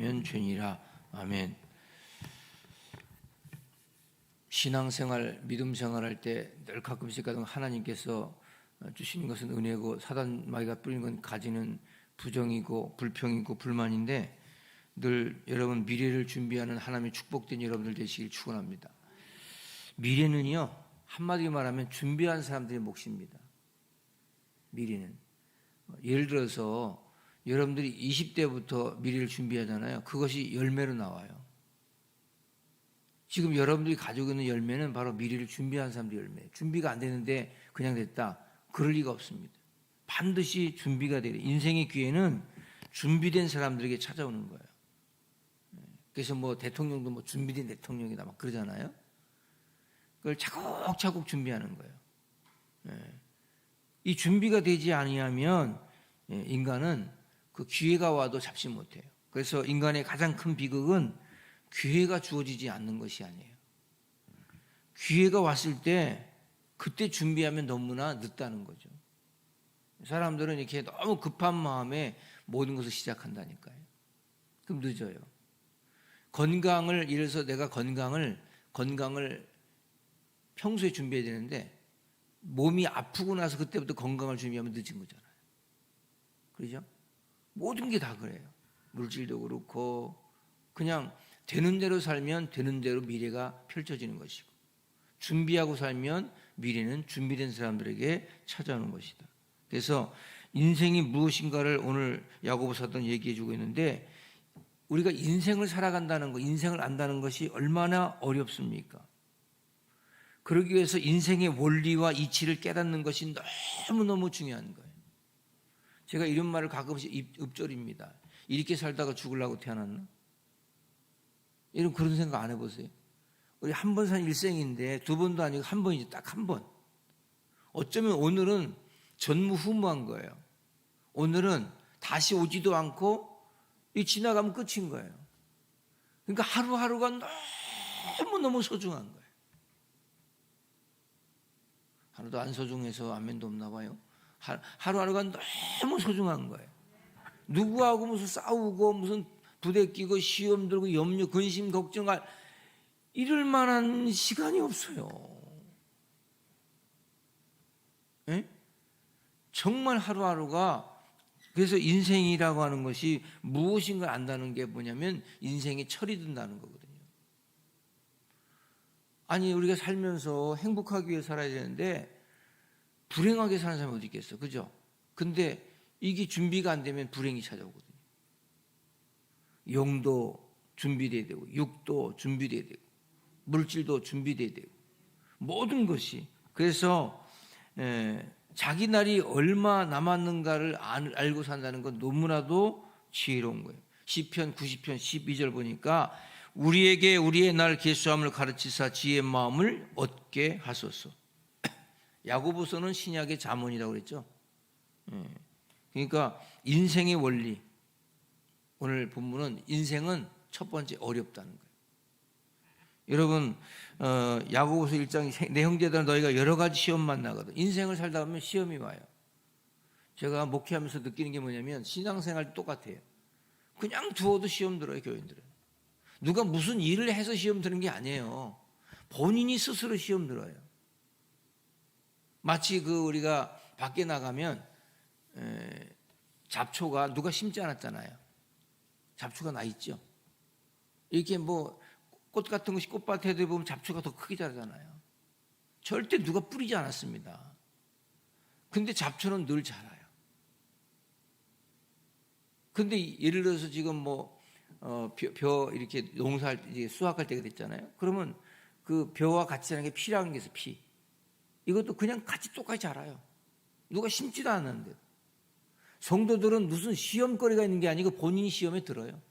기도하면 되니라. 아멘. 신앙생활, 믿음생활할 때 늘 가끔씩 하나님께서 주시는 것은 은혜고 사단 마귀가 뿌리는 건 가지는 부정이고 불평이고 불만인데 늘 여러분 미래를 준비하는 하나님의 축복된 여러분들 되시길 축원합니다. 미래는요, 한마디로 말하면 준비한 사람들의 몫입니다. 미래는 예를 들어서 여러분들이 20대부터 미래를 준비하잖아요. 그것이 열매로 나와요. 지금 여러분들이 가지고 있는 열매는 바로 미래를 준비한 사람들의 열매예요. 준비가 안 되는데 그냥 됐다, 그럴 리가 없습니다. 반드시 준비가 돼야 돼요. 인생의 기회는 준비된 사람들에게 찾아오는 거예요. 그래서 뭐 대통령도 뭐 준비된 대통령이다 막 그러잖아요. 그걸 차곡차곡 준비하는 거예요. 이 준비가 되지 아니하면 인간은 그 기회가 와도 잡지 못해요. 그래서 인간의 가장 큰 비극은 기회가 주어지지 않는 것이 아니에요. 기회가 왔을 때 그때 준비하면 너무나 늦다는 거죠. 사람들은 이렇게 너무 급한 마음에 모든 것을 시작한다니까요. 그럼 늦어요. 건강을, 예를 들어서 내가 건강을 평소에 준비해야 되는데 몸이 아프고 나서 그때부터 건강을 준비하면 늦은 거잖아요. 그렇죠? 모든 게 다 그래요. 물질도 그렇고 그냥 되는 대로 살면 되는 대로 미래가 펼쳐지는 것이고, 준비하고 살면 미래는 준비된 사람들에게 찾아오는 것이다. 그래서 인생이 무엇인가를 오늘 야고보 사도는 얘기해 주고 있는데, 우리가 인생을 살아간다는 것, 인생을 안다는 것이 얼마나 어렵습니까? 그러기 위해서 인생의 원리와 이치를 깨닫는 것이 너무너무 중요한 거예요. 제가 이런 말을 가끔씩 읊조립니다. 이렇게 살다가 죽으려고 태어났나? 이런 그런 생각 안 해보세요? 우리 한 번 산 일생인데 두 번도 아니고 한 번이지, 딱 한 번. 어쩌면 오늘은 전무후무한 거예요. 오늘은 다시 오지도 않고 지나가면 끝인 거예요. 그러니까 하루하루가 너무너무 소중한 거예요. 하루도 안 소중해서 안면도 없나 봐요. 하루하루가 너무 소중한 거예요. 누구하고 무슨 싸우고 무슨 부대끼고 시험 들고 염려 근심 걱정할 이럴 만한 시간이 없어요. 에? 정말 하루하루가, 그래서 인생이라고 하는 것이 무엇인가 안다는 게 뭐냐면 인생에 철이 든다는 거거든요. 아니, 우리가 살면서 행복하기 위해 살아야 되는데 불행하게 사는 사람이 어디 있겠어, 그죠? 근데 이게 준비가 안 되면 불행이 찾아오거든요. 영도 준비돼야 되고, 육도 준비돼야 되고, 물질도 준비돼야 되고, 모든 것이. 그래서 자기 날이 얼마 남았는가를 알고 산다는 건 너무나도 지혜로운 거예요. 시편 90편 12절 보니까 우리에게 우리의 날 계수함을 가르치사 지혜의 마음을 얻게 하소서. 야고보서는 신약의 잠언이라고 그랬죠. 그러니까 인생의 원리, 오늘 본문은 인생은 첫 번째 어렵다는 거예요. 여러분, 야고보서 1장 내 형제들아 너희가 여러 가지 시험 만나거든. 인생을 살다 보면 시험이 와요. 제가 목회하면서 느끼는 게 뭐냐면 신앙생활 똑같아요. 그냥 두어도 시험 들어요, 교인들은. 누가 무슨 일을 해서 시험 드는 게 아니에요. 본인이 스스로 시험 들어요. 마치 우리가 밖에 나가면 잡초가 누가 심지 않았잖아요. 잡초가 나 있죠. 이렇게 뭐 꽃 같은 것이 꽃밭에 보면 잡초가 더 크게 자라잖아요. 절대 누가 뿌리지 않았습니다. 근데 잡초는 늘 자라요. 근데 예를 들어서 지금 벼 이렇게 농사할 때, 수확할 때가 됐잖아요. 그러면 그 벼와 같이 자라는 게 피라는 게 있어요, 피. 이것도 그냥 같이 똑같이 자라요. 누가 심지도 않았는데. 성도들은 무슨 시험거리가 있는 게 아니고 본인이 시험에 들어요.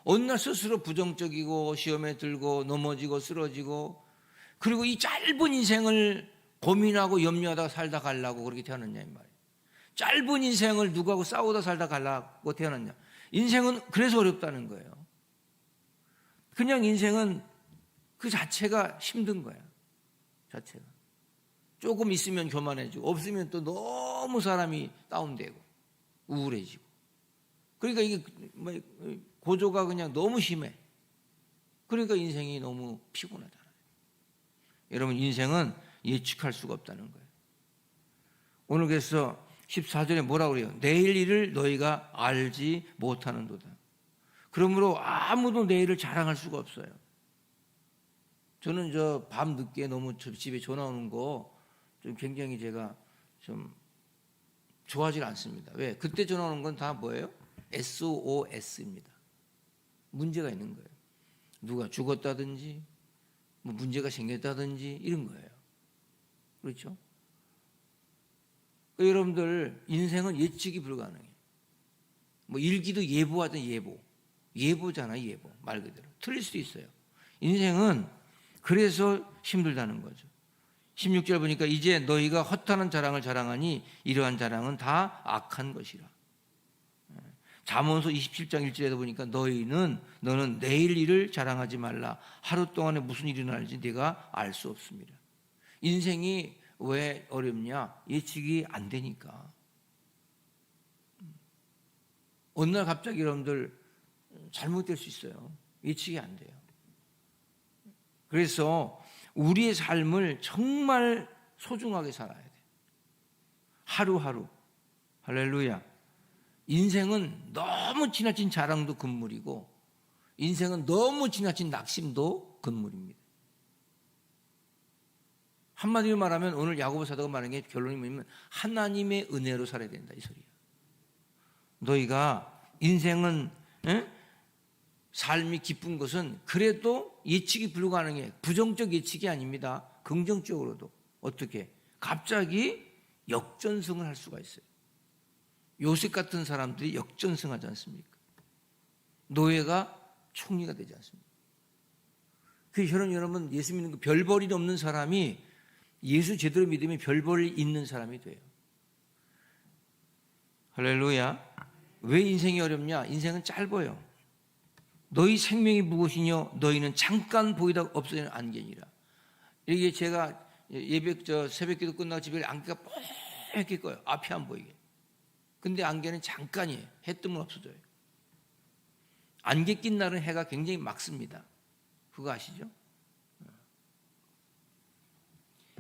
어느 날 스스로 부정적이고 시험에 들고 넘어지고 쓰러지고, 그리고 이 짧은 인생을 고민하고 염려하다가 살다 가려고 그렇게 태어났냐 이 말이에요. 짧은 인생을 누구하고 싸우다 살다 가려고 태어났냐. 인생은 그래서 어렵다는 거예요. 그냥 인생은 그 자체가 힘든 거야. 자체가. 조금 있으면 교만해지고 없으면 또 너무 사람이 다운되고 우울해지고. 그러니까 이게 뭐 고조가 그냥 너무 심해. 그러니까 인생이 너무 피곤하잖아요. 여러분, 인생은 예측할 수가 없다는 거예요. 오늘 그래서 14절에 뭐라고 그래요? 내일 일을 너희가 알지 못하는도다. 그러므로 아무도 내일을 자랑할 수가 없어요. 저는 저 밤 늦게 너무 집에 전화 오는 거 좀 굉장히 제가 좀 좋아하지 않습니다. 왜? 그때 전화 오는 건 다 뭐예요? SOS입니다. 문제가 있는 거예요. 누가 죽었다든지 뭐 문제가 생겼다든지 이런 거예요. 그렇죠? 그러니까 여러분들 인생은 예측이 불가능해요. 뭐 일기도 예보하던 예보잖아요. 예보 말 그대로 틀릴 수도 있어요. 인생은 그래서 힘들다는 거죠. 16절 보니까 이제 너희가 허탄한 자랑을 자랑하니 이러한 자랑은 다 악한 것이라. 잠언서 27장 1절에도 보니까 너는 내일 일을 자랑하지 말라. 하루 동안에 무슨 일이 날지 네가 알 수 없습니다. 인생이 왜 어렵냐? 예측이 안 되니까. 어느 날 갑자기 여러분들 잘못될 수 있어요. 예측이 안 돼요. 그래서 우리의 삶을 정말 소중하게 살아야 돼요. 하루하루. 할렐루야. 인생은 너무 지나친 자랑도 금물이고 인생은 너무 지나친 낙심도 금물입니다. 한마디로 말하면 오늘 야고보 사도가 말하는 게 결론이 뭐냐면 하나님의 은혜로 살아야 된다 이 소리야. 너희가 인생은 삶이 기쁜 것은 그래도 예측이 불가능해. 부정적 예측이 아닙니다. 긍정적으로도 어떻게 갑자기 역전승을 할 수가 있어요. 요셉 같은 사람들이 역전승하지 않습니까? 노예가 총리가 되지 않습니까? 그 여러분 예수 믿는 거 별벌이 없는 사람이 예수 제대로 믿으면 별벌이 있는 사람이 돼요. 할렐루야. 왜 인생이 어렵냐? 인생은 짧아요. 너희 생명이 무엇이뇨? 너희는 잠깐 보이다 없어지는 안개니라. 이게 제가 새벽기도 끝나고 집에 안개가 뽀얗게 꺼요. 앞이 안 보이게. 근데 안개는 잠깐이에요. 해 뜨면 없어져요. 안개 낀 날은 해가 굉장히 맑습니다. 그거 아시죠?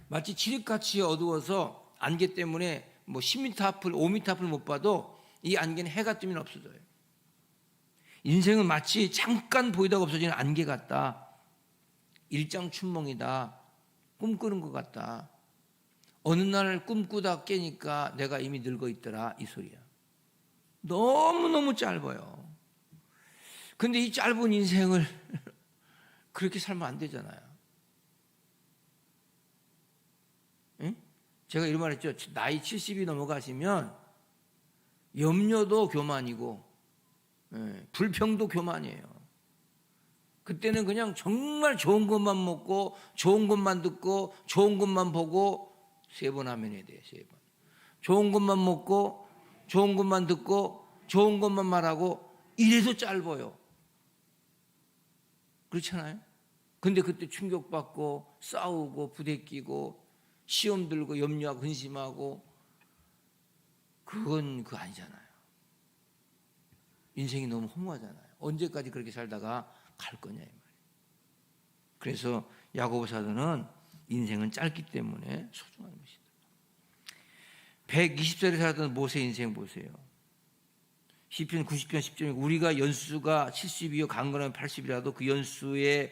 마치 칠흑같이 어두워서 안개 때문에 뭐 10m 앞을 5m 앞을 못 봐도 이 안개는 해가 뜨면 없어져요. 인생은 마치 잠깐 보이다가 없어지는 안개 같다. 일장춘몽이다. 꿈꾸는 것 같다. 어느 날 꿈꾸다 깨니까 내가 이미 늙어 있더라 이 소리야. 너무너무 짧아요. 근데 이 짧은 인생을 그렇게 살면 안 되잖아요. 응? 제가 이런 말 했죠. 나이 70이 넘어가시면 염려도 교만이고 불평도 교만이에요. 그때는 그냥 정말 좋은 것만 먹고 좋은 것만 듣고 좋은 것만 보고 3번 하면 해야 돼요. 3번. 좋은 것만 먹고 좋은 것만 듣고 좋은 것만 말하고 이래서 짧아요. 그렇잖아요. 근데 그때 충격받고 싸우고 부대끼고 시험 들고 염려하고 근심하고 그건 그거 아니잖아요. 인생이 너무 허무하잖아요. 언제까지 그렇게 살다가 갈 거냐 이 말이에요. 그래서 야고보 사도는 인생은 짧기 때문에 소중한 것이다. 120살에 살았던 모세 인생 보세요. 시편 90편 10절 우리가 연수가 70이요 강건하면 80이라도 그 연수의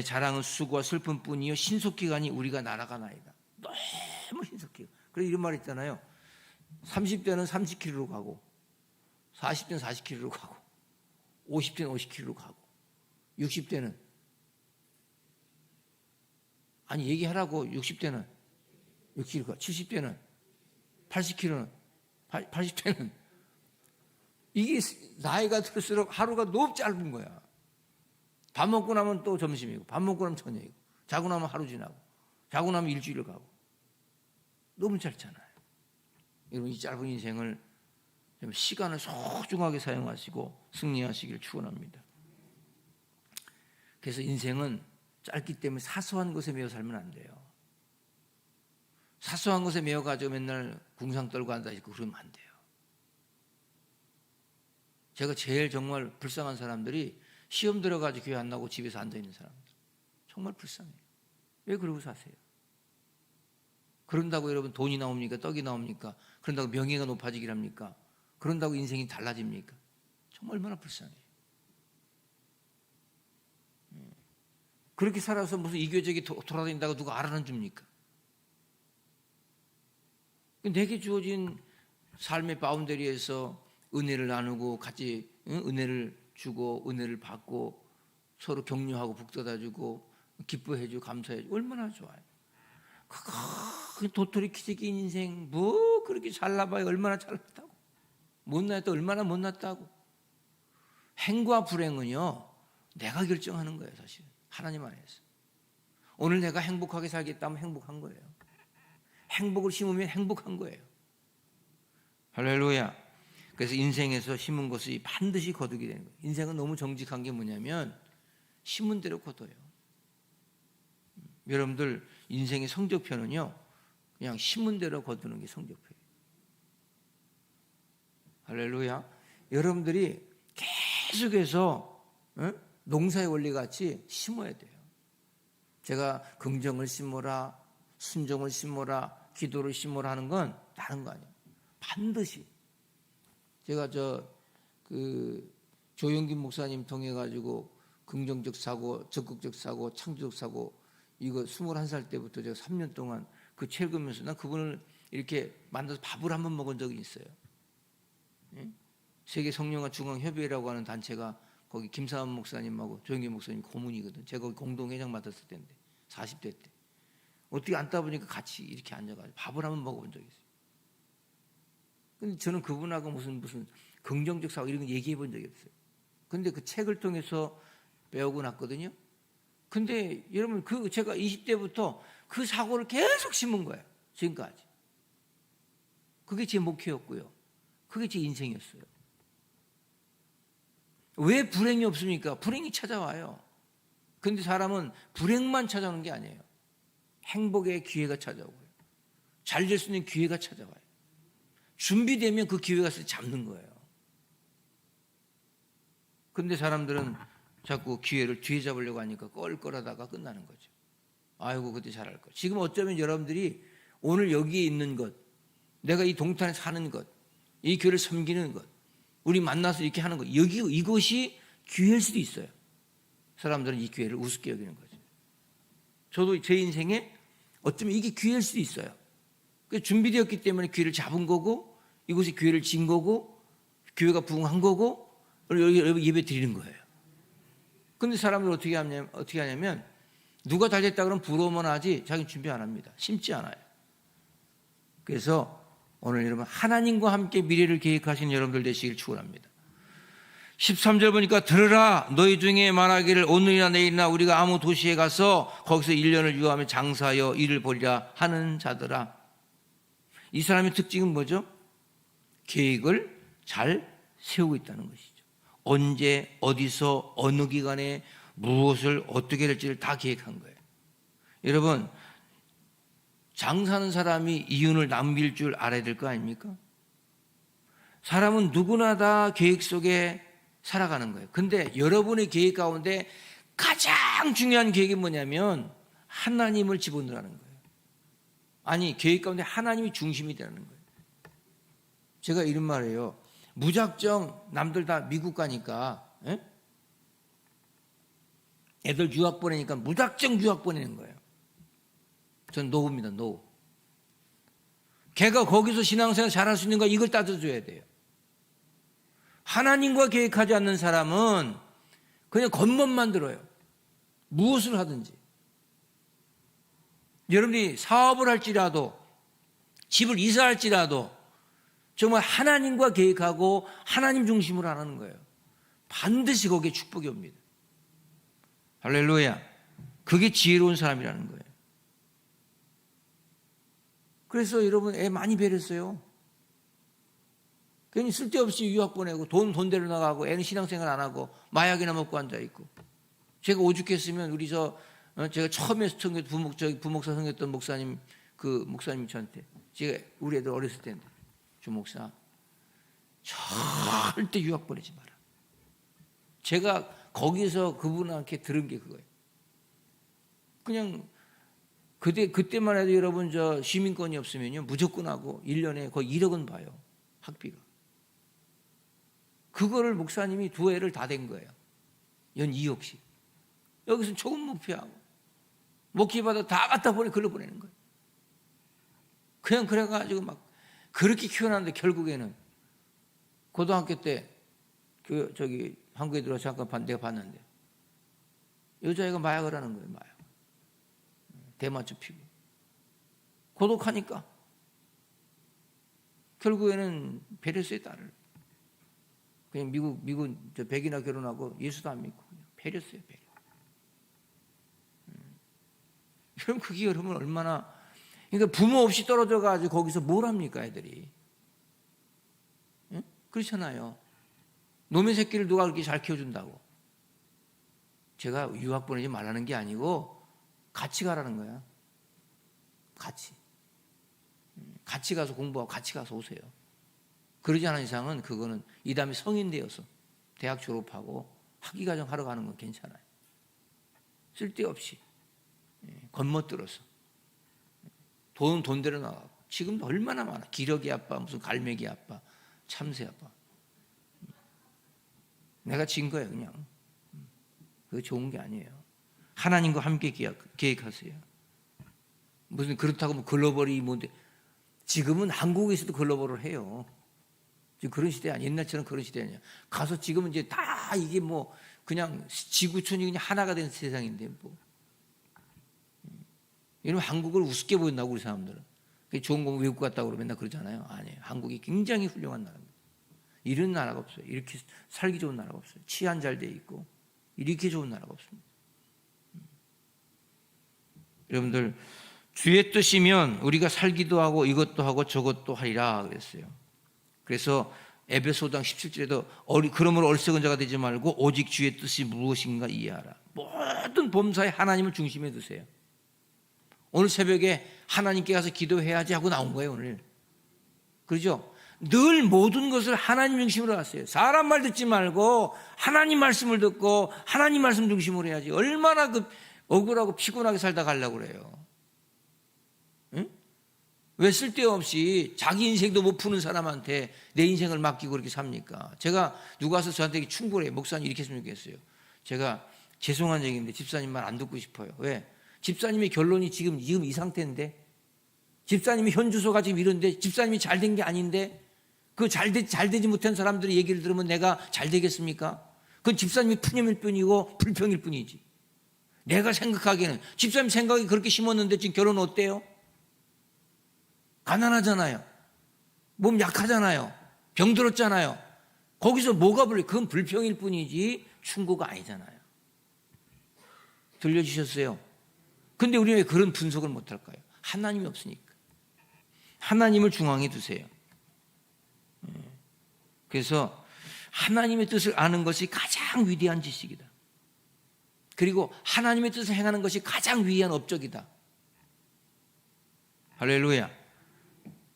자랑은 수고와 슬픔뿐이요 신속기간이 우리가 날아가나이다. 너무 신속기간. 그래서 이런 말 있잖아요. 30대는 30km로 가고 40대는 40km로 가고 50대는 50km로 가고 60대는 아니 얘기하라고 60대는 6km 가고 70대는 80km는 80대는 이게 나이가 들수록 하루가 너무 짧은 거야. 밥 먹고 나면 또 점심이고 밥 먹고 나면 저녁이고 자고 나면 하루 지나고 자고 나면 일주일 가고 너무 짧잖아요. 여러분 이 짧은 인생을 시간을 소중하게 사용하시고 승리하시길 축원합니다. 그래서 인생은 짧기 때문에 사소한 것에 매여 살면 안 돼요. 사소한 것에 매여 가지고 맨날 궁상 떨고 앉아있고 그러면 안 돼요. 제가 제일 정말 불쌍한 사람들이 시험 들어가지고 교회 안 나오고 집에서 앉아있는 사람들. 정말 불쌍해요. 왜 그러고 사세요? 그런다고 여러분 돈이 나옵니까? 떡이 나옵니까? 그런다고 명예가 높아지길 합니까? 그런다고 인생이 달라집니까? 정말 얼마나 불쌍해요. 그렇게 살아서 무슨 이교적이 돌아다닌다고 누가 알아는 줍니까? 내게 주어진 삶의 바운더리에서 은혜를 나누고 같이 은혜를 주고 은혜를 받고 서로 격려하고 북돋아주고 기뻐해주고 감사해주고 얼마나 좋아요. 그 도토리 키재기인 인생 뭐 그렇게 잘나봐야 얼마나 잘났다고, 못났다 얼마나 못났다고. 행과 불행은요 내가 결정하는 거예요. 사실 하나님 안에서. 오늘 내가 행복하게 살겠다면 행복한 거예요. 행복을 심으면 행복한 거예요. 할렐루야. 그래서 인생에서 심은 것이 반드시 거두게 되는 거예요. 인생은 너무 정직한 게 뭐냐면 심은 대로 거둬요. 여러분들 인생의 성적표는요 그냥 심은 대로 거두는 게 성적표예요. 할렐루야. 여러분들이 계속해서 농사의 원리 같이 심어야 돼요. 제가 긍정을 심어라, 순종을 심어라, 기도를 심어라 하는 건 다른 거 아니에요. 반드시. 제가 조영긴 목사님 통해 가지고 긍정적 사고, 적극적 사고, 창조적 사고 이거 21살 때부터 제가 3년 동안 그 책 읽으면서 난 그분을 이렇게 만나서 밥을 한번 먹은 적이 있어요. 세계 성령화 중앙 협의회라고 하는 단체가 거기 김사원 목사님하고 조영기 목사님 고문이거든. 제가 거기 공동회장 맡았을 때인데 40대 때 어떻게 앉다 보니까 같이 이렇게 앉아가지고 밥을 한번 먹어본 적이 있어요. 근데 저는 그분하고 무슨 긍정적 사고 이런 거 얘기해 본 적이 없어요. 근데 그 책을 통해서 배우고 났거든요. 근데 여러분 제가 20대부터 그 사고를 계속 심은 거예요. 지금까지. 그게 제 목표였고요. 그게 제 인생이었어요. 왜 불행이 없습니까? 불행이 찾아와요. 근데 사람은 불행만 찾아오는 게 아니에요. 행복의 기회가 찾아오고요. 잘 될 수 있는 기회가 찾아와요. 준비되면 그 기회가 잡는 거예요. 근데 사람들은 자꾸 기회를 뒤에 잡으려고 하니까 껄껄하다가 끝나는 거죠. 아이고 그때 잘할 거. 지금 어쩌면 여러분들이 오늘 여기에 있는 것, 내가 이 동탄에 사는 것, 이 교회를 섬기는 것, 우리 만나서 이렇게 하는 것, 이것이 기회일 수도 있어요. 사람들은 이 기회를 우습게 여기는 거죠. 저도 제 인생에 어쩌면 이게 기회일 수도 있어요. 준비되었기 때문에 기회를 잡은 거고, 이곳이 기회를 진 거고, 교회가 부흥한 거고, 여기 예배 드리는 거예요. 근데 사람들 어떻게 하냐면 누가 잘 됐다 그러면 부러워만 하지 자기는 준비 안 합니다. 심지 않아요. 그래서 오늘 여러분 하나님과 함께 미래를 계획하시는 여러분들 되시길 축원합니다. 13절 보니까 들으라 너희 중에 말하기를 오늘이나 내일이나 우리가 아무 도시에 가서 거기서 1년을 유하며 장사하여 일을 벌이라 하는 자들아. 이 사람의 특징은 뭐죠? 계획을 잘 세우고 있다는 것이죠. 언제 어디서 어느 기간에 무엇을 어떻게 될지를 다 계획한 거예요. 여러분 장사하는 사람이 이윤을 남길 줄 알아야 될 거 아닙니까? 사람은 누구나 다 계획 속에 살아가는 거예요. 근데 여러분의 계획 가운데 가장 중요한 계획이 뭐냐면 하나님을 집어넣으라는 거예요. 아니 계획 가운데 하나님이 중심이 되는 거예요. 제가 이런 말이에요. 무작정 남들 다 미국 가니까 애들 유학 보내니까 무작정 유학 보내는 거예요. 전 노우입니다. 노우. 걔가 거기서 신앙생활 잘할 수 있는가 이걸 따져줘야 돼요. 하나님과 계획하지 않는 사람은 그냥 겉멋만 들어요. 무엇을 하든지. 여러분이 사업을 할지라도 집을 이사할지라도 정말 하나님과 계획하고 하나님 중심으로 하는 거예요. 반드시 거기에 축복이 옵니다. 할렐루야. 그게 지혜로운 사람이라는 거예요. 그래서 여러분 애 많이 배렸어요. 괜히 쓸데없이 유학 보내고 돈대로 나가고 애는 신앙생활 안 하고 마약이나 먹고 앉아있고. 제가 오죽했으면 제가 처음에 부목사 섬겼던 목사님 그 목사님이 저한테 제가 우리 애들 어렸을 때인데 주 목사 절대 유학 보내지 마라. 제가 거기서 그분한테 들은 게 그거예요. 그냥 그때만 해도 여러분 저 시민권이 없으면요 무조건 하고 1년에 거의 1억은 봐요. 학비가. 그거를 목사님이 두 해를 다 된 거예요. 연 2억씩. 여기서 조금 못 피하고 목기받아 다 갖다 글로 보내는 거예요. 그냥 그래가지고 막 그렇게 키워놨는데 결국에는 고등학교 때 한국에 들어와서 잠깐 내가 봤는데 여자애가 마약을 하는 거예요. 마약. 대마초 피고 고독하니까 결국에는 배렸어요. 딸을. 그냥 미국 저 백이나 결혼하고 예수도 안 믿고 그냥 배렸어요. 배려. 그럼 그게 여러분 얼마나 그러니까 부모 없이 떨어져 가지고 거기서 뭘 합니까 애들이? 응? 그렇잖아요. 놈의 새끼를 누가 그렇게 잘 키워준다고? 제가 유학 보내지 말라는 게 아니고 같이 가라는 거야. 같이 가서 공부하고 같이 가서 오세요. 그러지 않은 이상은 그거는 이 다음에 성인 되어서 대학 졸업하고 학위과정 하러 가는 건 괜찮아요. 쓸데없이 겉멋들어서 돈은 돈대로 나가고 지금도 얼마나 많아. 기러기 아빠, 무슨 갈매기 아빠, 참새 아빠. 내가 진 거예요 그냥. 그거 좋은 게 아니에요. 하나님과 함께 계획하세요. 무슨 그렇다고 뭐 글로벌이 뭔데 지금은 한국에서도 글로벌을 해요. 지금 그런 시대 아니야. 옛날처럼 그런 시대 아니야. 가서 지금은 이제 다 이게 뭐 그냥 지구촌이 그냥 하나가 된 세상인데 뭐. 이러면 한국을 우습게 보인다고 우리 사람들은. 좋은 거 외국 갔다고 그러면 맨날 그러잖아요. 아니에요. 한국이 굉장히 훌륭한 나라입니다. 이런 나라가 없어요. 이렇게 살기 좋은 나라가 없어요. 치안 잘 돼 있고 이렇게 좋은 나라가 없습니다. 여러분들 주의 뜻이면 우리가 살기도 하고 이것도 하고 저것도 하리라 그랬어요. 그래서 에베소장 17절에도 그러므로 어리석은 자가 되지 말고 오직 주의 뜻이 무엇인가 이해하라. 모든 범사에 하나님을 중심에 두세요. 오늘 새벽에 하나님께 가서 기도해야지 하고 나온 거예요 오늘. 그렇죠? 늘 모든 것을 하나님 중심으로 하세요. 사람 말 듣지 말고 하나님 말씀을 듣고 하나님 말씀 중심으로 해야지. 얼마나 억울하고 피곤하게 살다 가려고 그래요. 응? 왜 쓸데없이 자기 인생도 못 푸는 사람한테 내 인생을 맡기고 그렇게 삽니까? 제가 누가 와서 저한테 충고를 해요. 목사님 이렇게 했으면 좋겠어요. 제가 죄송한 얘기인데 집사님 말 안 듣고 싶어요. 왜? 집사님의 결론이 지금 이 상태인데 집사님이 현주소가 지금 이런데 집사님이 잘 된 게 아닌데 그 잘 되지 못한 사람들의 얘기를 들으면 내가 잘 되겠습니까? 그건 집사님이 푸념일 뿐이고 불평일 뿐이지. 내가 생각하기에는 집사님 생각이 그렇게 심었는데 지금 결혼 어때요? 가난하잖아요. 몸 약하잖아요. 병들었잖아요. 거기서 뭐가 그건 불평일 뿐이지 충고가 아니잖아요. 들려주셨어요? 근데 우리는 왜 그런 분석을 못할까요? 하나님이 없으니까. 하나님을 중앙에 두세요. 그래서 하나님의 뜻을 아는 것이 가장 위대한 지식이다. 그리고 하나님의 뜻을 행하는 것이 가장 위대한 업적이다. 할렐루야.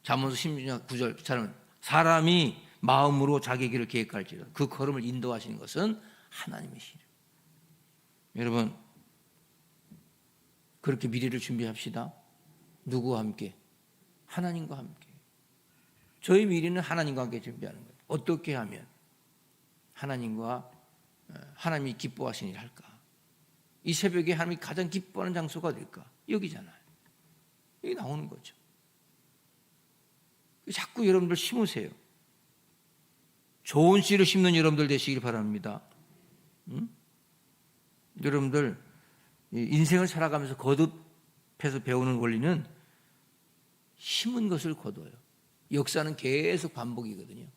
잠언서 16장 9절 사람이 마음으로 자기 길을 계획할지라 그 걸음을 인도하시는 것은 하나님이시라. 여러분 그렇게 미래를 준비합시다. 누구와 함께? 하나님과 함께. 저희 미래는 하나님과 함께 준비하는 거예요. 어떻게 하면 하나님이 기뻐하시는 일을 할까? 이 새벽에 하나님이 가장 기뻐하는 장소가 어딜까? 여기잖아요. 여기 나오는 거죠. 자꾸 여러분들 심으세요. 좋은 씨를 심는 여러분들 되시길 바랍니다. 응? 여러분들 인생을 살아가면서 거듭해서 배우는 원리는 심은 것을 거둬요. 역사는 계속 반복이거든요.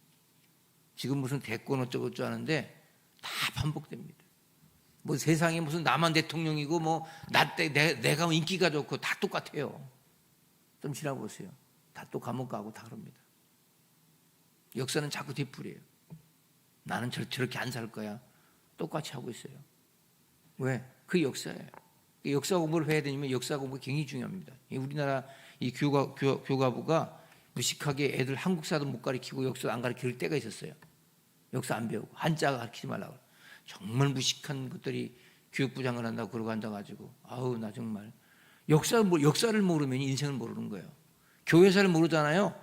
지금 무슨 대권 어쩌고저쩌고 하는데 다 반복됩니다. 뭐 세상에 무슨 나만 대통령이고 뭐 내가 인기가 좋고 다 똑같아요. 좀 지나보세요. 다 또 감옥 가고 다 그럽니다. 역사는 자꾸 뒤풀이에요. 나는 저렇게 안 살 거야. 똑같이 하고 있어요. 왜? 그 역사예요. 역사 공부를 해야 되면 역사 공부가 굉장히 중요합니다. 우리나라 이 교과부가 무식하게 애들 한국사도 못 가르치고 역사도 안 가르칠 때가 있었어요. 역사 안 배우고 한자 가르치지 말라고. 정말 무식한 것들이 교육부 장관 한다고 그러고 앉아가지고 아우 나 정말 역사를 모르면 인생을 모르는 거예요. 교회사를 모르잖아요.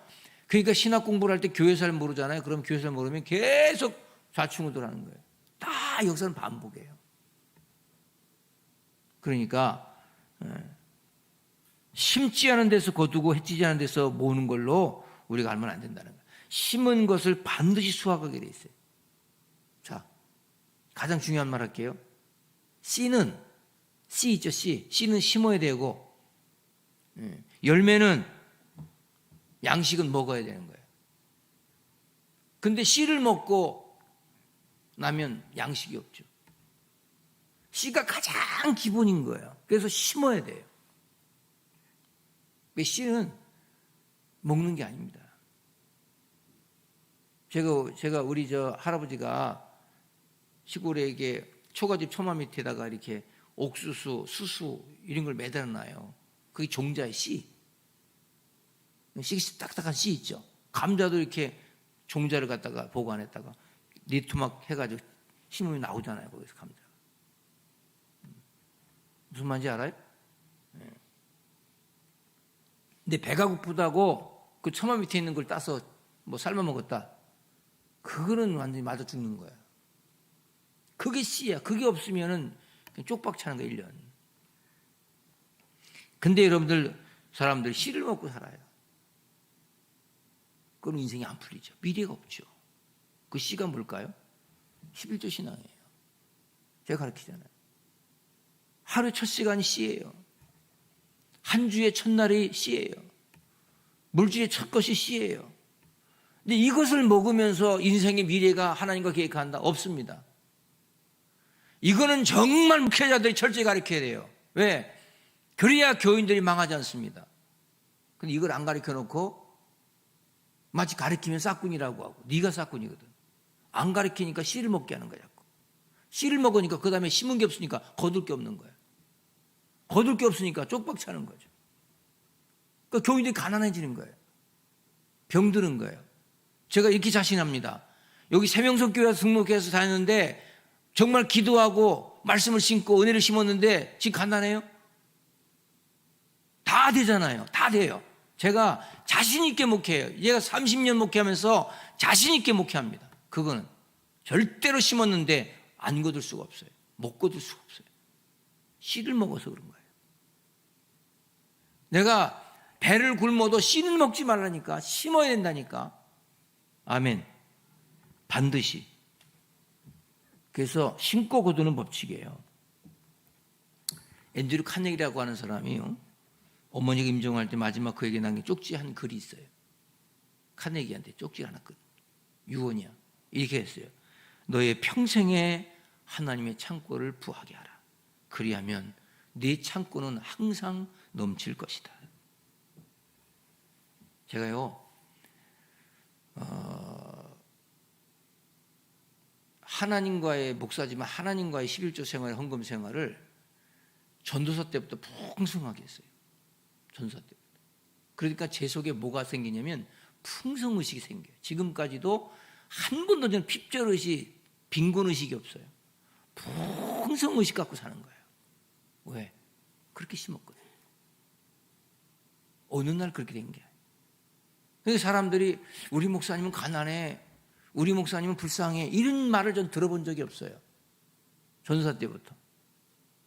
그러니까 신학 공부를 할 때 교회사를 모르잖아요. 그럼 교회사를 모르면 계속 좌충우돌하는 거예요. 다 역사는 반복이에요. 그러니까 심지 않은 데서 거두고 해치지 않은 데서 모으는 걸로 우리가 알면 안 된다는 거예요. 심은 것을 반드시 수확하게 돼 있어요. 자, 가장 중요한 말 할게요. 씨 있죠, 씨는 심어야 되고 열매는 양식은 먹어야 되는 거예요. 근데 씨를 먹고 나면 양식이 없죠. 씨가 가장 기본인 거예요. 그래서 심어야 돼요. 씨는 먹는 게 아닙니다. 제가 우리 할아버지가 시골에 이게 초가집 처마 밑에다가 이렇게 옥수수, 수수 이런 걸 매달아놔요. 그게 종자의 씨. 딱딱한 씨 있죠. 감자도 이렇게 종자를 갖다가 보관했다가 니토막 해가지고 심으면 나오잖아요. 거기서 감자. 무슨 말인지 알아요? 근데 배가 고프다고 그 처마 밑에 있는 걸 따서 뭐 삶아 먹었다. 그거는 완전히 맞아 죽는 거야. 그게 씨야. 그게 없으면은 쪽박 차는 거야, 1년. 근데 여러분들, 사람들 씨를 먹고 살아요. 그럼 인생이 안 풀리죠. 미래가 없죠. 그 씨가 뭘까요? 11조 신앙이에요. 제가 가르치잖아요. 하루 첫 시간이 씨예요. 한 주의 첫날이 씨예요. 물질의 첫 것이 씨예요. 근데 이것을 먹으면서 인생의 미래가 하나님과 계획한다? 없습니다. 이거는 정말 목회자들이 철저히 가르쳐야 돼요. 왜? 그래야 교인들이 망하지 않습니다. 근데 이걸 안 가르쳐 놓고 마치 가르치면 싹군이라고 하고 네가 싹군이거든. 안 가르치니까 씨를 먹게 하는 거야. 씨를 먹으니까 그 다음에 심은 게 없으니까 거둘 게 없는 거야. 거둘 게 없으니까 쪽박 차는 거죠. 그러니까 교인들이 가난해지는 거예요. 병드는 거예요. 제가 이렇게 자신합니다. 여기 세명석 교회 등록해서 다녔는데 정말 기도하고 말씀을 심고 은혜를 심었는데 지금 가난해요? 다 되잖아요. 다 돼요. 제가 자신 있게 목회해요. 얘가 30년 목회하면서 자신 있게 목회합니다. 그거는 절대로 심었는데 안 거둘 수가 없어요. 못 거둘 수가 없어요. 씨를 먹어서 그런 거예요. 내가 배를 굶어도 씨는 먹지 말라니까. 심어야 된다니까. 아멘. 반드시. 그래서 심고 거두는 법칙이에요. 앤드류 카네기라고 하는 사람이요, 어머니가 임종할 때 마지막 그에게 남긴 쪽지 한 글이 있어요. 카네기한테 쪽지 하나 끝. 유언이야. 이렇게 했어요. 너의 평생에 하나님의 창고를 부하게 하라. 그리하면 네 창고는 항상 넘칠 것이다. 제가요, 하나님과의 목사지만 하나님과의 11조 생활, 헌금 생활을 전도사 때부터 풍성하게 했어요. 전도사 때부터. 그러니까 제 속에 뭐가 생기냐면 풍성의식이 생겨요. 지금까지도 한 번도 저는 핍절의식, 빈곤의식이 없어요. 풍성의식 갖고 사는 거예요. 왜? 그렇게 심었거든요. 어느 날 그렇게 된 게. 그러니까 사람들이 우리 목사님은 가난해, 우리 목사님은 불쌍해, 이런 말을 전 들어본 적이 없어요. 전도사 때부터.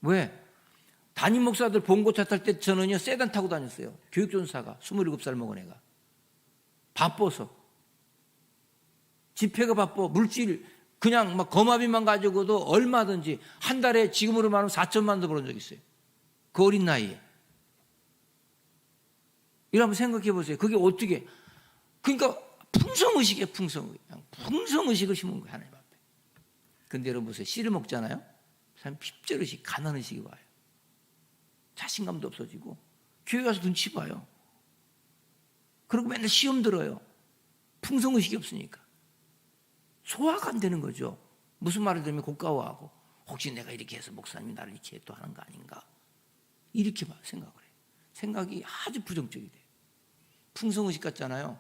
왜? 담임 목사들 봉고차 탈 때 저는요 세단 타고 다녔어요. 교육전사가 27살 먹은 애가 바빠서, 집회가 바빠, 물질 그냥 막 거마비만 가지고도 얼마든지 한 달에 지금으로 말하면 4천만 원도 벌은 적 있어요. 그 어린 나이에. 이거 한번 생각해 보세요. 그게 어떻게? 그러니까 풍성의식이에요. 풍성의식을 심은 거예요, 하나님 앞에. 근데 여러분 보세요. 씨를 먹잖아요. 사람 핍절의식, 가난의식이 와요. 자신감도 없어지고 교회 가서 눈치 봐요. 그리고 맨날 시험 들어요. 풍성의식이 없으니까. 소화가 안 되는 거죠. 무슨 말을 들으면 고가워하고, 혹시 내가 이렇게 해서 목사님이 나를 이렇게 또 하는 거 아닌가, 이렇게 생각을 해요. 생각이 아주 부정적이 돼요. 풍성의식 같잖아요.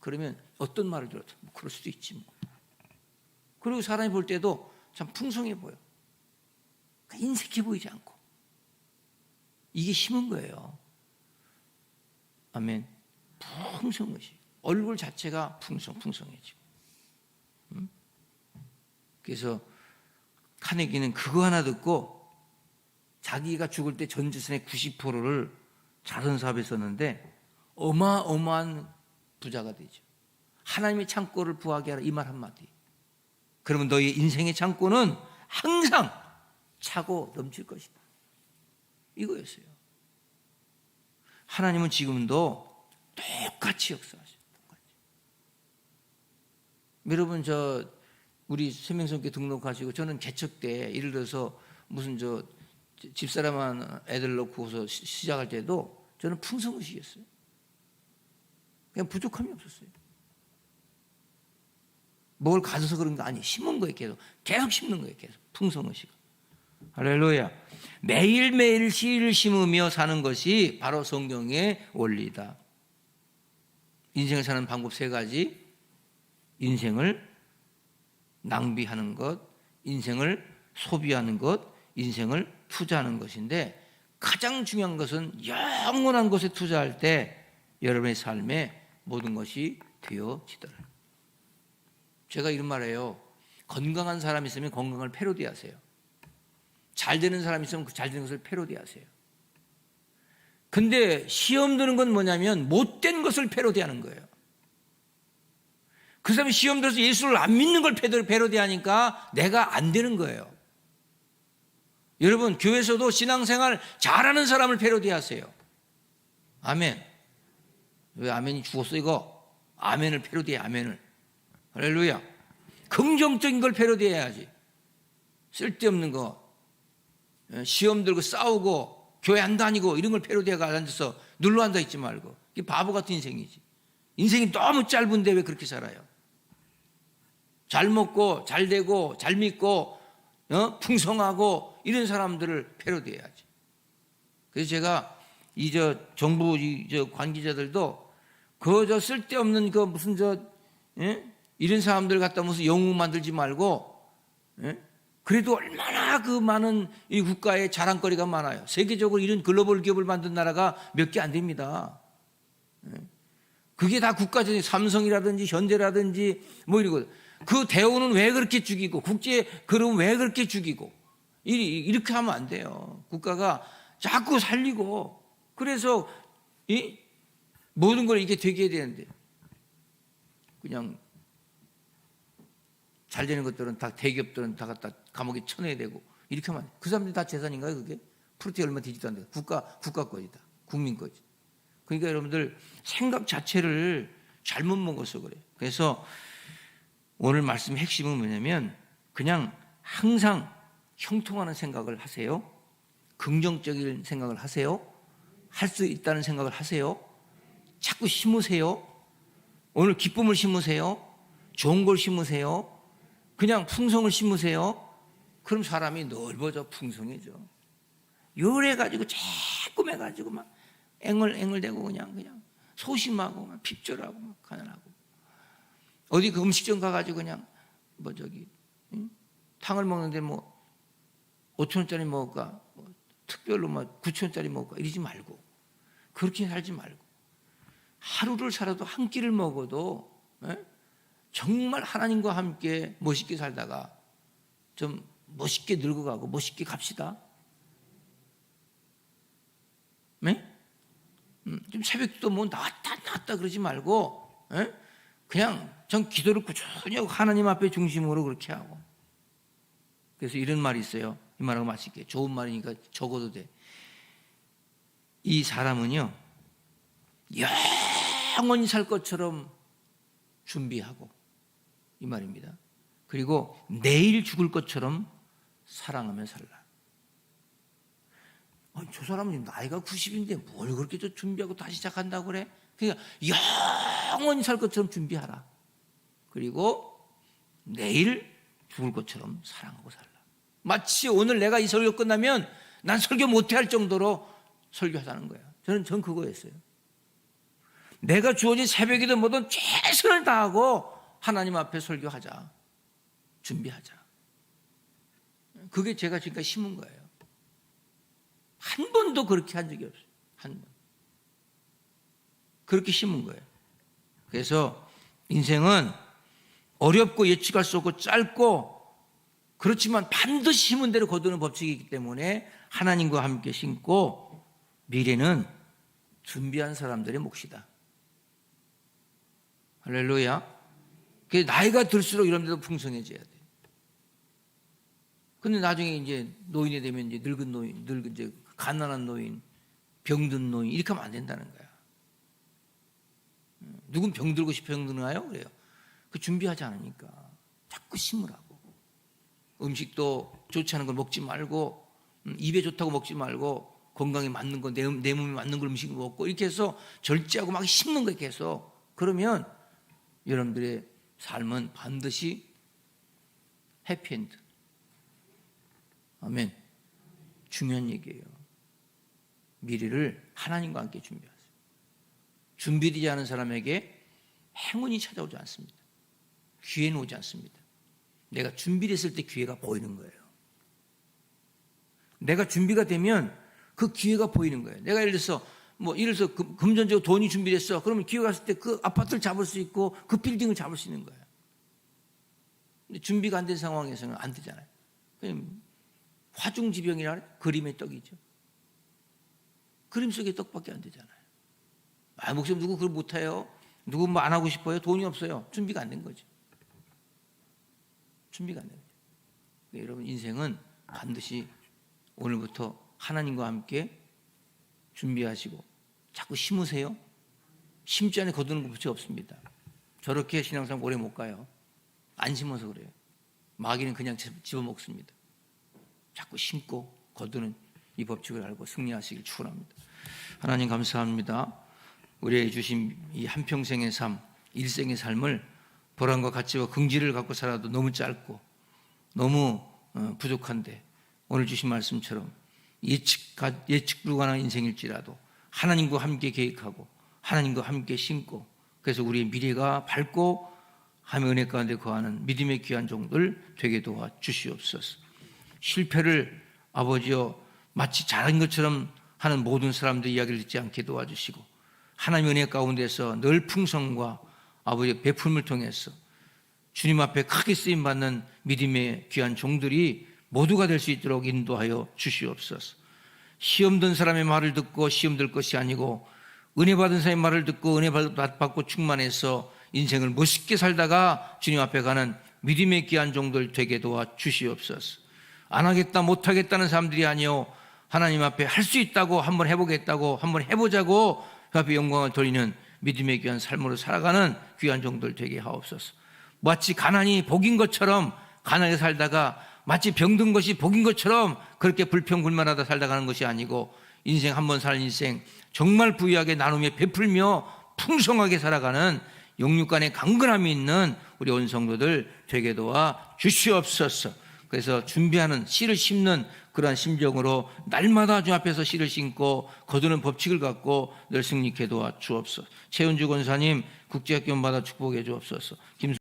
그러면 어떤 말을 들어도 뭐 그럴 수도 있지 뭐. 그리고 사람이 볼 때도 참 풍성해 보여. 인색해 보이지 않고. 이게 심은 거예요. 아멘. 풍성의식. 얼굴 자체가 풍성해지고. 그래서 카네기는 그거 하나 듣고 자기가 죽을 때 전 재산의 90%를 자선 사업에 썼는데 어마어마한 부자가 되죠. 하나님의 창고를 부하게 하라 이 말 한마디. 그러면 너희 인생의 창고는 항상 차고 넘칠 것이다. 이거였어요. 하나님은 지금도 똑같이 역사하셔요. 똑같이. 여러분 우리 생명성교 등록하시고 저는 개척 때 예를 들어서 무슨 집사람한 애들 놓고서 시작할 때도 저는 풍성의식이었어요. 그냥 부족함이 없었어요. 뭘 가져서 그런 거 아니에요. 심은 거예요. 계속 심는 거예요. 계속 풍성의식. 할렐루야. 매일매일 씨를 심으며 사는 것이 바로 성경의 원리다. 인생을 사는 방법 3가지. 인생을 낭비하는 것, 인생을 소비하는 것, 인생을 투자하는 것인데 가장 중요한 것은 영원한 것에 투자할 때 여러분의 삶에 모든 것이 되어지더라. 제가 이런 말해요. 건강한 사람이 있으면 건강을 패러디하세요. 잘 되는 사람이 있으면 그 잘 되는 것을 패러디하세요. 근데 시험 드는 건 뭐냐면 못된 것을 패러디하는 거예요. 그 사람이 시험 들어서 예수를 안 믿는 걸 패러디하니까 내가 안 되는 거예요. 여러분 교회에서도 신앙생활 잘하는 사람을 패러디하세요. 아멘. 왜 아멘이 죽었어 이거? 아멘을 패러디해. 아멘을. 할렐루야. 긍정적인 걸 패러디해야지. 쓸데없는 거 시험 들고 싸우고 교회 안 다니고 이런 걸 패러디해가 앉아서 눌러 앉아 있지 말고. 이게 바보 같은 인생이지. 인생이 너무 짧은데 왜 그렇게 살아요? 잘 먹고 잘 되고 잘 믿고 풍성하고 이런 사람들을 패러디해야지. 그래서 제가 정부 관계자들도 그저 쓸데없는 무슨 이런 사람들 갖다 무슨 영웅 만들지 말고 그래도 얼마나 그 많은 이 국가에 자랑거리가 많아요. 세계적으로 이런 글로벌 기업을 만든 나라가 몇 개 안 됩니다. 그게 다 국가적인 삼성이라든지 현대라든지 뭐 이러고 그 대우는 왜 그렇게 죽이고 국제 그럼 왜 그렇게 죽이고 이렇게 하면 안 돼요. 국가가 자꾸 살리고 그래서 이 모든 걸 이게 되게 해야 되는데 그냥 잘 되는 것들은 다 대기업들은 다 갖다 감옥에 쳐내야 되고 이렇게 하면 안 돼요. 그 사람들이 다 재산인가요 그게? 프로티 얼마 되지도 않는데 국가 거지다. 국민 거지. 그러니까 여러분들 생각 자체를 잘못 먹어서 그래요. 그래서 오늘 말씀의 핵심은 뭐냐면 그냥 항상 형통하는 생각을 하세요. 긍정적인 생각을 하세요. 할 수 있다는 생각을 하세요. 자꾸 심으세요. 오늘 기쁨을 심으세요. 좋은 걸 심으세요. 그냥 풍성을 심으세요. 그럼 사람이 넓어져 풍성해져. 요래가지고 조금해가지고 막 앵을대고 그냥 소심하고 막 핍절하고 막 가난하고 어디 그 음식점 가가지고 그냥 탕을 먹는데 5,000원짜리 먹을까 특별로 9,000원짜리 먹을까 이러지 말고 그렇게 살지 말고 하루를 살아도 한 끼를 먹어도 정말 하나님과 함께 멋있게 살다가 좀 멋있게 늙어가고 멋있게 갑시다. 네? 좀 새벽도 나왔다 그러지 말고 그냥 전 기도를 꾸준히 하고 하나님 앞에 중심으로 그렇게 하고. 그래서 이런 말이 있어요. 이 말하고 마칠게요. 좋은 말이니까 적어도 돼. 이 사람은요 영원히 살 것처럼 준비하고 이 말입니다. 그리고 내일 죽을 것처럼 사랑하며 살라. 아니, 저 사람은 나이가 90인데 뭘 그렇게 준비하고 다시 시작한다고 그래? 그러니까 영원히 살 것처럼 준비하라. 그리고 내일 죽을 것처럼 사랑하고 살라. 마치 오늘 내가 이 설교 끝나면 난 설교 못해 할 정도로 설교하자는 거야. 전 그거였어요. 내가 주어진 새벽이든 뭐든 최선을 다하고 하나님 앞에 설교하자. 준비하자. 그게 제가 지금까지 심은 거예요. 한 번도 그렇게 한 적이 없어요. 한 번. 그렇게 심은 거예요. 그래서 인생은 어렵고 예측할 수 없고 짧고 그렇지만 반드시 심은 대로 거두는 법칙이기 때문에 하나님과 함께 심고 미래는 준비한 사람들의 몫이다. 할렐루야. 나이가 들수록 이런 데도 풍성해져야 돼. 근데 나중에 이제 노인이 되면 이제 늙은 노인, 이제 가난한 노인, 병든 노인 이렇게 하면 안 된다는 거야. 누군 병들고 싶어 병드나요? 그래요. 그 준비하지 않으니까 자꾸 심으라고. 음식도 좋지 않은 걸 먹지 말고 입에 좋다고 먹지 말고 건강에 맞는 거, 내 몸에 맞는 걸 음식을 먹고 이렇게 해서 절제하고 막 심는 거예요. 계속. 그러면 여러분들의 삶은 반드시 해피엔드. 아멘. 중요한 얘기예요. 미래를 하나님과 함께 준비하세요. 준비되지 않은 사람에게 행운이 찾아오지 않습니다. 기회는 오지 않습니다. 내가 준비를 했을 때 기회가 보이는 거예요. 내가 준비가 되면 그 기회가 보이는 거예요. 내가 예를 들어서 금전적으로 돈이 준비됐어. 그러면 기회가 왔을 때 그 아파트를 잡을 수 있고 그 빌딩을 잡을 수 있는 거예요. 근데 준비가 안 된 상황에서는 안 되잖아요. 화중지병이라 그림의 떡이죠. 그림 속의 떡밖에 안 되잖아요. 목사님 누구 그걸 못해요? 누구 뭐 안 하고 싶어요? 돈이 없어요. 준비가 안 된 거죠. 준비가 안 된 거죠. 여러분 인생은 반드시 오늘부터 하나님과 함께 준비하시고 자꾸 심으세요. 심지 않에 거두는 것밖에 없습니다. 저렇게 신앙생활 오래 못 가요. 안 심어서 그래요. 마귀는 그냥 집어먹습니다. 자꾸 심고 거두는 이 법칙을 알고 승리하시길 축원합니다. 하나님 감사합니다. 우리에게 주신 이 한평생의 삶, 일생의 삶을 보람과 가치와 긍지를 갖고 살아도 너무 짧고 너무 부족한데 오늘 주신 말씀처럼 예측 불가능한 인생일지라도 하나님과 함께 계획하고 하나님과 함께 심고 그래서 우리의 미래가 밝고 하나님의 은혜 가운데 거하는 믿음의 귀한 종들 되게 도와 주시옵소서. 실패를 아버지여 마치 잘한 것처럼 하는 모든 사람들 이야기를 듣지 않게 도와주시고 하나님의 은혜 가운데서 늘 풍성과 아버지의 베품을 통해서 주님 앞에 크게 쓰임받는 믿음의 귀한 종들이 모두가 될 수 있도록 인도하여 주시옵소서. 시험 든 사람의 말을 듣고 시험 들 것이 아니고 은혜 받은 사람의 말을 듣고 은혜 받고 충만해서 인생을 멋있게 살다가 주님 앞에 가는 믿음의 귀한 종들 되게 도와 주시옵소서. 안 하겠다 못하겠다는 사람들이 아니요 하나님 앞에 할 수 있다고 한번 해보겠다고 한번 해보자고 그 앞에 영광을 돌리는 믿음의 귀한 삶으로 살아가는 귀한 종들 되게 하옵소서. 마치 가난이 복인 것처럼 가난하게 살다가 마치 병든 것이 복인 것처럼 그렇게 불평불만하다 살다 가는 것이 아니고 인생 한 번 살 인생 정말 부유하게 나누며 베풀며 풍성하게 살아가는 영육간의 강건함이 있는 우리 온 성도들 되게 도와 주시옵소서. 그래서 준비하는 씨를 심는 그러한 심정으로 날마다 주 앞에서 씨를 심고 거두는 법칙을 갖고 늘 승리케 도와 주옵소서. 최은주 권사님 국제학교 받아 축복해 주옵소서.